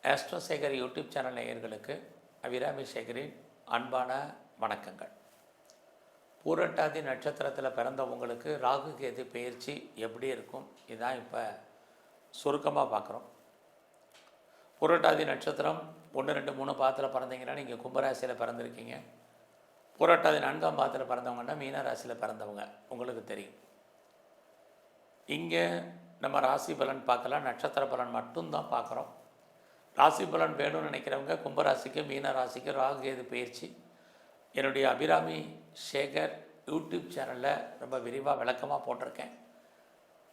ஆஸ்ட்ரோசேகர் YouTube channel நேயர்களுக்கு அபிராமி சேகரின் அன்பான வணக்கங்கள். பூரட்டாதி நட்சத்திரத்தில் பிறந்தவங்களுக்கு ராகு கேது பயிற்சி எப்படி இருக்கும், இதுதான் இப்போ சுருக்கமாக பார்க்குறோம். பூரட்டாதி நட்சத்திரம் 1, 2, 3 பாதத்தில் பிறந்தீங்கன்னா நீங்கள் கும்பராசியில் பிறந்திருக்கீங்க. பூரட்டாதி 4ஆம் பாதத்தில் பிறந்தவங்கன்னா மீன ராசியில் பிறந்தவங்க, உங்களுக்கு தெரியும். இங்கே நம்ம ராசி பலன் பார்க்கலாம், நட்சத்திர பலன் மட்டும்தான் பார்க்குறோம். ராசி பலன் வேணும்னு நினைக்கிறவங்க கும்பராசிக்கு மீன ராசிக்கு ராகு கேது பயிற்சி என்னுடைய அபிராமி சேகர் யூடியூப் சேனலில் ரொம்ப விரிவாக விளக்கமாக போட்டிருக்கேன்.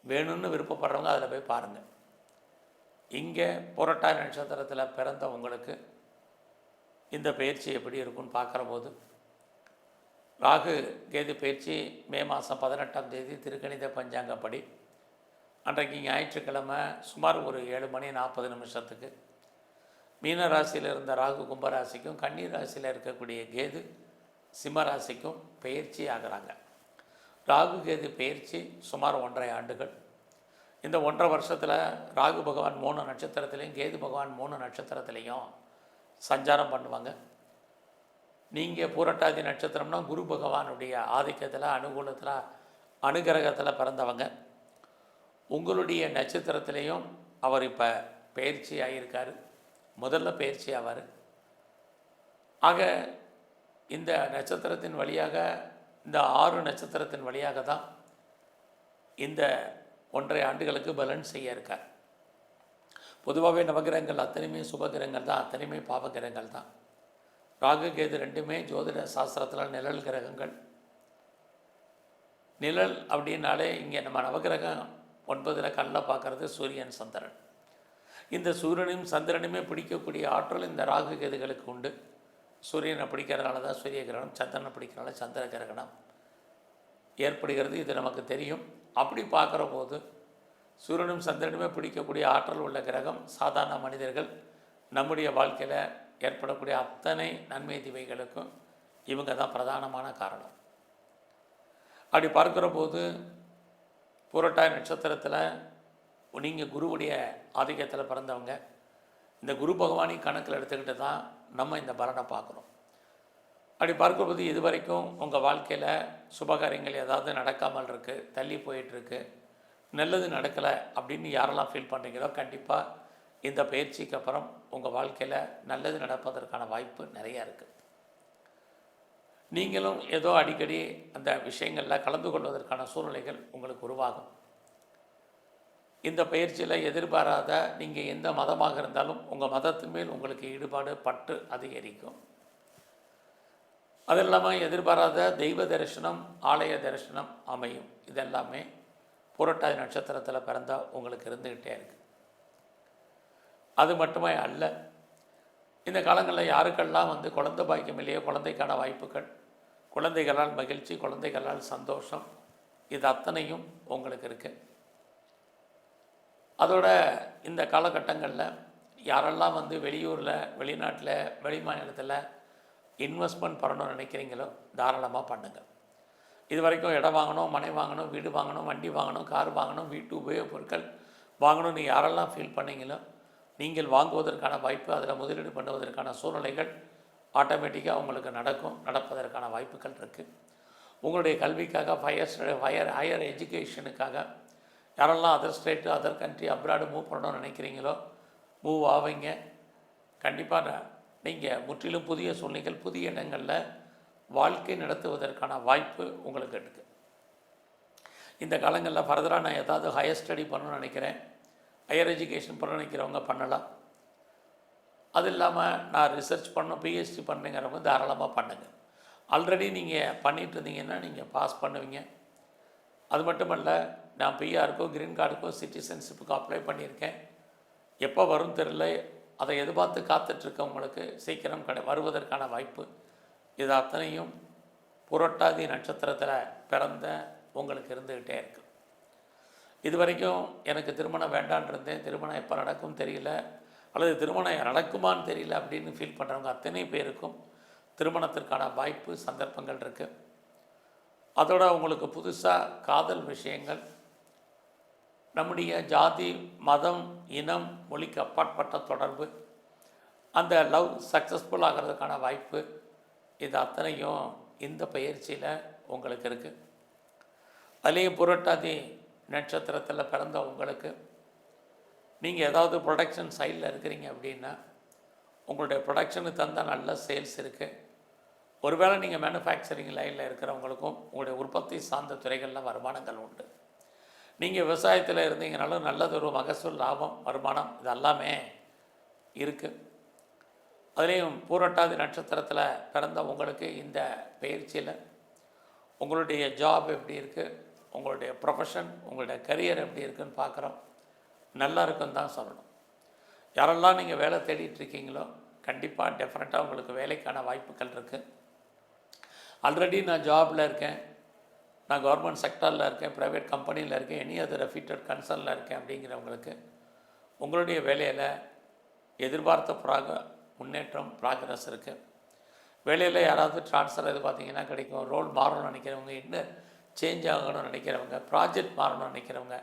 வேணும்னு விருப்பப்படுறவங்க அதில் போய் பாருங்கள். இங்கே புரட்டாதி நட்சத்திரத்தில் பிறந்தவங்களுக்கு இந்த பயிற்சி எப்படி இருக்குன்னு பார்க்குற போது, ராகு கேது பயிற்சி மே மாதம் 18ஆம் தேதி திருக்கணித பஞ்சாங்கப்படி அன்றைக்கு ஞாயிற்றுக்கிழமை சுமார் ஒரு 7:40 மீன ராசியில் இருந்த ராகு கும்பராசிக்கும் கன்னி ராசியில் இருக்கக்கூடிய கேது சிம்ம ராசிக்கும் பயிற்சி ஆகிறாங்க. ராகு கேது பயிற்சி சுமார் 1.5 ஆண்டுகள். இந்த 1.5 வருஷத்தில் ராகு பகவான் 3 நட்சத்திரத்துலேயும் கேது பகவான் 3 நட்சத்திரத்துலேயும் சஞ்சாரம் பண்ணுவாங்க. நீங்கள் பூரட்டாதி நட்சத்திரம்னா குரு பகவானுடைய ஆதிக்கத்தில் அனுகூலத்தில் அனுகிரகத்தில் பிறந்தவங்க. உங்களுடைய நட்சத்திரத்திலையும் அவர் இப்போ பயிற்சி ஆகியிருக்காரு, முதல்ல பயிற்சி ஆவார். ஆக இந்த நட்சத்திரத்தின் வழியாக, இந்த 6 நட்சத்திரத்தின் வழியாக தான் இந்த 1.5 ஆண்டுகளுக்கு பலன் செய்ய இருக்கார். பொதுவாகவே நவகிரகங்கள் அத்தனையுமே சுபகிரகங்கள் தான், அத்தனையுமே பாவகிரகங்கள் தான். ராகு கேது ரெண்டுமே ஜோதிட சாஸ்திரத்தில் நிழல் கிரகங்கள். நிழல் அப்படின்னாலே இங்கே நம்ம நவகிரகம் 9 கண்ணில் பார்க்குறது சூரியன் சந்திரன். இந்த சூரியனையும் சந்திரனுமே பிடிக்கக்கூடிய ஆற்றல் இந்த ராகு கேதுகளுக்கு உண்டு. சூரியனை பிடிக்கிறதுனால தான் சூரிய கிரகணம், சந்திரனை பிடிக்கிறனால சந்திர கிரகணம் ஏற்படுகிறது. இது நமக்கு தெரியும். அப்படி பார்க்குற போது சூரியனும் சந்திரனுமே பிடிக்கக்கூடிய ஆற்றல் உள்ள கிரகம். சாதாரண மனிதர்கள் நம்முடைய வாழ்க்கையில் ஏற்படக்கூடிய அத்தனை நன்மை தீமைகளுக்கும் இவங்க தான் பிரதானமான காரணம். அப்படி பார்க்குற போது பூரட்டாதி நட்சத்திரத்தில் நீங்கள் குருவுடைய ஆதிக்கத்தில் பிறந்தவங்க. இந்த குரு பகவானை கணக்கில் எடுத்துக்கிட்டு தான் நம்ம இந்த பலனை பார்க்குறோம். அப்படி பார்க்கும்போது இது வரைக்கும் உங்கள் வாழ்க்கையில் சுபகாரியங்கள் ஏதாவது நடக்காமல் இருக்குது, தள்ளி போயிட்டுருக்கு, நல்லது நடக்கலை அப்படின்னு யாரெல்லாம் ஃபீல் பண்ணுறீங்களோ கண்டிப்பாக இந்த பயிற்சிக்கு அப்புறம் உங்கள் வாழ்க்கையில் நல்லது நடப்பதற்கான வாய்ப்பு நிறையா இருக்குது. நீங்களும் ஏதோ அடிக்கடி அந்த விஷயங்களில் கலந்து கொள்வதற்கான சூழ்நிலைகள் உங்களுக்கு உருவாகும். இந்த பயிற்சியில் எதிர்பாராத நீங்கள் எந்த மதமாக இருந்தாலும் உங்கள் மதத்தின் மேல் உங்களுக்கு ஈடுபாடு பற்று அதிகரிக்கும். அது இல்லாமல் எதிர்பாராத தெய்வ தரிசனம், ஆலய தரிசனம் அமையும். இதெல்லாமே பூரட்டாதி நட்சத்திரத்தில் பிறந்த உங்களுக்கு இருந்துக்கிட்டே இருக்குது. அது மட்டுமே அல்ல, இந்த காலங்களில் யாருக்கெல்லாம் குழந்தை பாக்கியம் இல்லையோ குழந்தைக்கான வாய்ப்புகள், குழந்தைகளால் மகிழ்ச்சி, குழந்தைகளால் சந்தோஷம், இது அத்தனையும் உங்களுக்கு இருக்குது. அதோட இந்த காலகட்டங்களில் யாரெல்லாம் வெளியூரில், வெளிநாட்டில், வெளி மாநிலத்தில் இன்வெஸ்ட்மெண்ட் பண்ணணும்னு நினைக்கிறீங்களோ தாராளமாக பண்ணுங்கள். இது வரைக்கும் இடம் வாங்கணும், மனை வாங்கணும், வீடு வாங்கணும், வண்டி வாங்கணும், கார் வாங்கணும், வீட்டு உபயோகப் பொருட்கள் வாங்கணும்னு யாரெல்லாம் ஃபீல் பண்ணீங்களோ நீங்கள் வாங்குவதற்கான வாய்ப்பு, அதில் முதலீடு பண்ணுவதற்கான சூழ்நிலைகள் ஆட்டோமேட்டிக்காக உங்களுக்கு நடக்கும், நடப்பதற்கான வாய்ப்புகள் இருக்குது. உங்களுடைய கல்விக்காக ஹையர் எஜுகேஷனுக்காக யாரெல்லாம் other state, other country, abroad move பண்ணணும்னு நினைக்கிறீங்களோ மூவ் ஆவீங்க. கண்டிப்பாக நீங்கள் முற்றிலும் புதிய சூழ்நிலைகள், புதிய இடங்களில் வாழ்க்கை நடத்துவதற்கான வாய்ப்பு உங்களுக்கு இருக்குது. இந்த காலங்களில் ஃபர்தராக நான் ஏதாவது ஹையர் ஸ்டடி பண்ணணும்னு நினைக்கிறேன், ஹையர் எஜுகேஷன் பண்ண நினைக்கிறவங்க பண்ணலாம். அது இல்லாமல் நான் ரிசர்ச் பண்ணணும், பிஹெச்டி பண்ணுறேங்கிறவங்க தாராளமாக பண்ணுங்கள். ஆல்ரெடி நீங்கள் பண்ணிகிட்டு இருந்தீங்கன்னா நீங்கள் பாஸ் பண்ணுவீங்க. அது மட்டுமல்ல, நான் பிஆருக்கோ க்ரீன் கார்டுக்கோ சிட்டிசன்ஷிப்புக்கோ அப்ளை பண்ணியிருக்கேன். எப்போ வரும் தெரியல, அதை எதிர்பார்த்து காத்துட்ருக்கவங்களுக்கு சீக்கிரம் வருவதற்கான வாய்ப்பு. இது அத்தனையும் புரட்டாதி நட்சத்திரத்தில் பிறந்த உங்களுக்கு இருந்துக்கிட்டே இருக்குது. இது வரைக்கும் எனக்கு திருமணம் வேண்டான் இருந்தேன், திருமணம் எப்போ நடக்கும் தெரியல, அல்லது திருமணம் நடக்குமான்னு தெரியல அப்படின்னு ஃபீல் பண்ணுறவங்க அத்தனை பேருக்கும் திருமணத்திற்கான வாய்ப்பு, சந்தர்ப்பங்கள் இருக்குது. அதோட உங்களுக்கு புதுசாக காதல் விஷயங்கள், நம்முடைய ஜாதி, மதம், இனம், மொழிக்கு அப்பாற்பட்ட தொடர்பு, அந்த லவ் சக்ஸஸ்ஃபுல் ஆகிறதுக்கான வாய்ப்பு, இது அத்தனையும் இந்த பயிற்சியில் உங்களுக்கு இருக்குது. அதுலேயும் புரட்டாதி நட்சத்திரத்தில் பிறந்த உங்களுக்கு நீங்கள் ஏதாவது ப்ரொடக்ஷன் சைடில் இருக்கிறீங்க அப்படின்னா உங்களுடைய ப்ரொடக்ஷனுக்கு தந்தால் நல்ல சேல்ஸ் இருக்குது. ஒருவேளை நீங்கள் மேனுஃபேக்சரிங் லைனில் இருக்கிறவங்களுக்கும் உங்களுடைய உற்பத்தி சார்ந்த துறைகளில் வருமானங்கள் உண்டு. நீங்கள் விவசாயத்தில் இருந்தீங்கனாலும் நல்லதொரு மகசூல், லாபம், வருமானம் இது எல்லாமே இருக்குது. அதுலேயும் பூரட்டாதி நட்சத்திரத்தில் பிறந்த உங்களுக்கு இந்த பயிற்சியில் உங்களுடைய ஜாப் எப்படி இருக்குது, உங்களுடைய ப்ரொஃபஷன், உங்களுடைய கரியர் எப்படி இருக்குதுன்னு பார்க்குறோம். நல்லா இருக்குன்னு தான் சொல்லணும். யாரெல்லாம் நீங்கள் வேலை தேடிட்டுருக்கீங்களோ கண்டிப்பாக டெஃபினட்டாக உங்களுக்கு வேலைக்கான வாய்ப்புகள் இருக்குது. ஆல்ரெடி நான் ஜாபில் இருக்கேன், நான் கவர்மெண்ட் செக்டரில் இருக்கேன், ப்ரைவேட் கம்பெனியில் இருக்கேன், எனி அதர் ரெஃப்யூட்டட் கன்சர்னில் இருக்கேன் அப்படிங்கிறவங்களுக்கு உங்களுடைய வேலையில் எதிர்பார்த்த முன்னேற்றம், ப்ராக்ரஸ் இருக்குது. வேலையில் யாராவது ட்ரான்ஸ்ஃபர் எது பார்த்தீங்கன்னா கிடைக்கும். ரோல் மாறணும்னு நினைக்கிறவங்க, இன்னும் சேஞ்ச் ஆகணும்னு நினைக்கிறவங்க, ப்ராஜெக்ட் மாறணும்னு நினைக்கிறவங்க,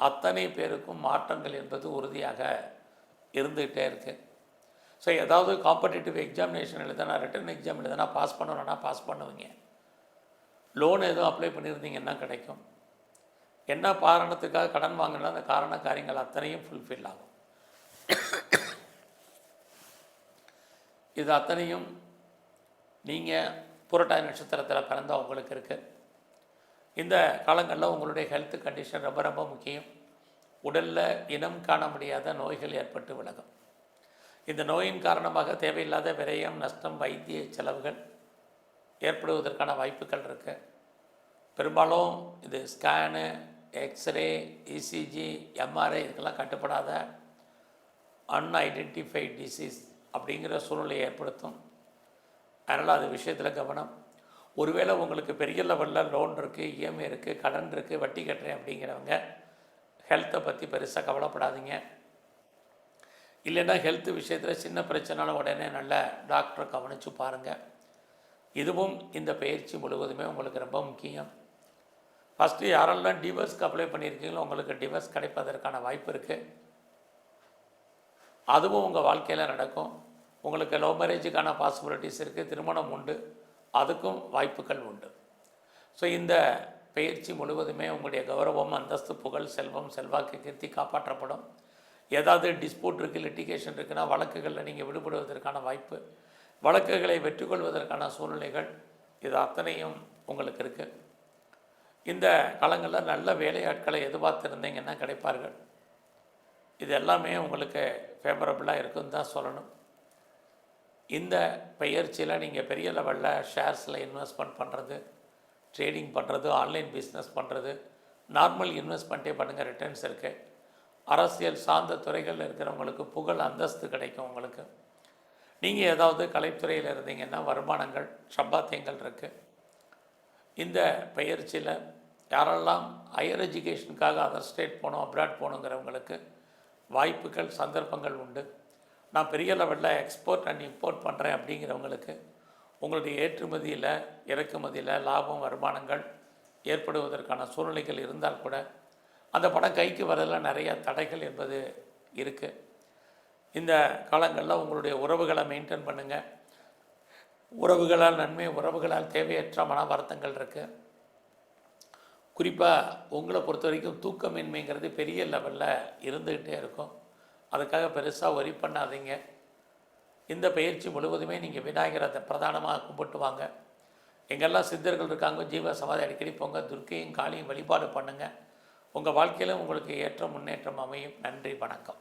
அத்தனை பேருக்கும் மாற்றங்கள் என்பது உறுதியாக இருந்துகிட்டே இருக்குது. ஸோ ஏதாவது காம்படிட்டிவ் எக்ஸாமினேஷன் எழுதுனா, ரிட்டன் எக்ஸாம் எழுதுனா பாஸ் பண்ணணும்னா பாஸ் பண்ணுவீங்க. லோன் எதுவும் அப்ளை பண்ணியிருந்தீங்கன்னா கிடைக்கும். என்ன காரணத்துக்காக கடன் வாங்கினா அந்த காரண காரியங்கள் அத்தனையும் ஃபுல்ஃபில் ஆகும். இது அத்தனையும் நீங்கள் புரட்டாதி நட்சத்திரத்தில் பிறந்த உங்களுக்கு இருக்குது. இந்த காலங்களில் உங்களுடைய ஹெல்த் கண்டிஷன் ரொம்ப ரொம்ப முக்கியம். உடலில் இனம் காண முடியாத நோய்கள் ஏற்பட்டு விலகும். இந்த நோயின் காரணமாக தேவையில்லாத விரயம், நஷ்டம், வைத்திய செலவுகள் ஏற்படுவதற்கான வாய்ப்புகள் இருக்குது. பெரும்பாலும் இது ஸ்கேனு, எக்ஸ்ரே, இசிஜி, எம்ஆர்ஐ இதுக்கெல்லாம் கட்டுப்படாத அன்ஐடென்டிஃபைட் டிசீஸ் அப்படிங்கிற சூழ்நிலையை ஏற்படுத்தும். அதனால் அது விஷயத்தில் கவனம். ஒருவேளை உங்களுக்கு பெரிய லெவலில் லோன் இருக்குது, இஎம்ஐ இருக்குது, கடன் இருக்குது, வட்டி கட்டுறேன் அப்படிங்கிறவங்க ஹெல்த்தை பற்றி பெருசாக கவலைப்படாதீங்க. இல்லைன்னா ஹெல்த் விஷயத்தில் சின்ன பிரச்சனைனால உடனே நல்ல டாக்டரை கவனித்து பாருங்கள். இதுவும் இந்த பயிற்சி முழுவதுமே உங்களுக்கு ரொம்ப முக்கியம். ஃபஸ்ட்டு யாரெல்லாம் டிவோர்ஸ்க்கு அப்ளை பண்ணியிருக்கீங்களோ உங்களுக்கு டிவோர்ஸ் கிடைப்பதற்கான வாய்ப்பு இருக்குது. அதுவும் உங்கள் வாழ்க்கையில் நடக்கும். உங்களுக்கு லவ் மேரேஜுக்கான பாசிபிலிட்டிஸ் இருக்குது, திருமணம் உண்டு, அதுக்கும் வாய்ப்புகள் உண்டு. ஸோ இந்த பயிற்சி முழுவதுமே உங்களுடைய கௌரவம், அந்தஸ்து, புகழ், செல்வம், செல்வாக்கு, கீர்த்தி காப்பாற்றப்படும். ஏதாவது டிஸ்பியூட் இருக்குது, லிட்டிகேஷன் இருக்குன்னா வழக்குகளில் நீங்கள் விடுபடுவதற்கான வாய்ப்பு, வழக்குகளை வெற்றி கொள்வதற்கான சூழ்நிலைகள், இது அத்தனையும் உங்களுக்கு இருக்குது. இந்த காலங்களில் நல்ல வேலையாட்களை எதிர்பார்த்துருந்தீங்கன்னா கிடைப்பார்கள். இது எல்லாமே உங்களுக்கு ஃபேவரபுளாக இருக்குன்னு தான் சொல்லணும். இந்த பயிற்சியில் நீங்கள் பெரிய லெவலில் ஷேர்ஸில் இன்வெஸ்ட்மெண்ட் பண்ணுறது, ட்ரேடிங் பண்ணுறது, ஆன்லைன் பிஸ்னஸ் பண்ணுறது, நார்மல் இன்வெஸ்ட்மெண்ட்டே பண்ணுங்கள், ரிட்டர்ன்ஸ் இருக்குது. அரசியல் சார்ந்த துறைகளில் இருக்கிறவங்களுக்கு புகழ், அந்தஸ்து கிடைக்கும். உங்களுக்கு நீங்கள் ஏதாவது கலைத்துறையில் இருந்தீங்கன்னா வருமானங்கள், சம்பாத்தியங்கள் இருக்குது. இந்த பயிற்சியில் யாரெல்லாம் ஹையர் எஜுகேஷனுக்காக அதர் ஸ்டேட் போகணும், அப்ராட் போகணுங்கிறவங்களுக்கு வாய்ப்புகள், சந்தர்ப்பங்கள் உண்டு. நான் பெரிய லெவலில் எக்ஸ்போர்ட் அண்ட் இம்போர்ட் பண்ணுறேன் அப்படிங்கிறவங்களுக்கு உங்களுடைய ஏற்றுமதியில், இறக்குமதியில் லாபம், வருமானங்கள் ஏற்படுவதற்கான சூழ்நிலைகள் இருந்தால் கூட அந்த படம் கைக்கு வரதில் நிறைய தடைகள் என்பது இருக்குது. இந்த காலங்களில் உங்களுடைய உறவுகளை மெயின்டைன் பண்ணுங்கள். உறவுகளால் நன்மை, உறவுகளால் தேவையற்ற மன வருத்தங்கள் இருக்குது. குறிப்பாக உங்களை பொறுத்த வரைக்கும் தூக்கமின்மைங்கிறது பெரிய லெவலில் இருந்துக்கிட்டே இருக்கும். அதுக்காக பெருசாக ஒரி பண்ணாதீங்க. இந்த பயிற்சி முழுவதுமே நீங்கள் விநாயகரை பிரதானமாக கும்பிட்டு வாங்க. எங்கெல்லாம் சித்தர்கள் இருக்காங்க, ஜீவ சமாதி அடிக்கடி போங்க, துர்க்கையும் காளியும் வழிபாடு பண்ணுங்கள். உங்கள் வாழ்க்கையில் உங்களுக்கு ஏற்ற முன்னேற்றம் அமையும். நன்றி, வணக்கம்.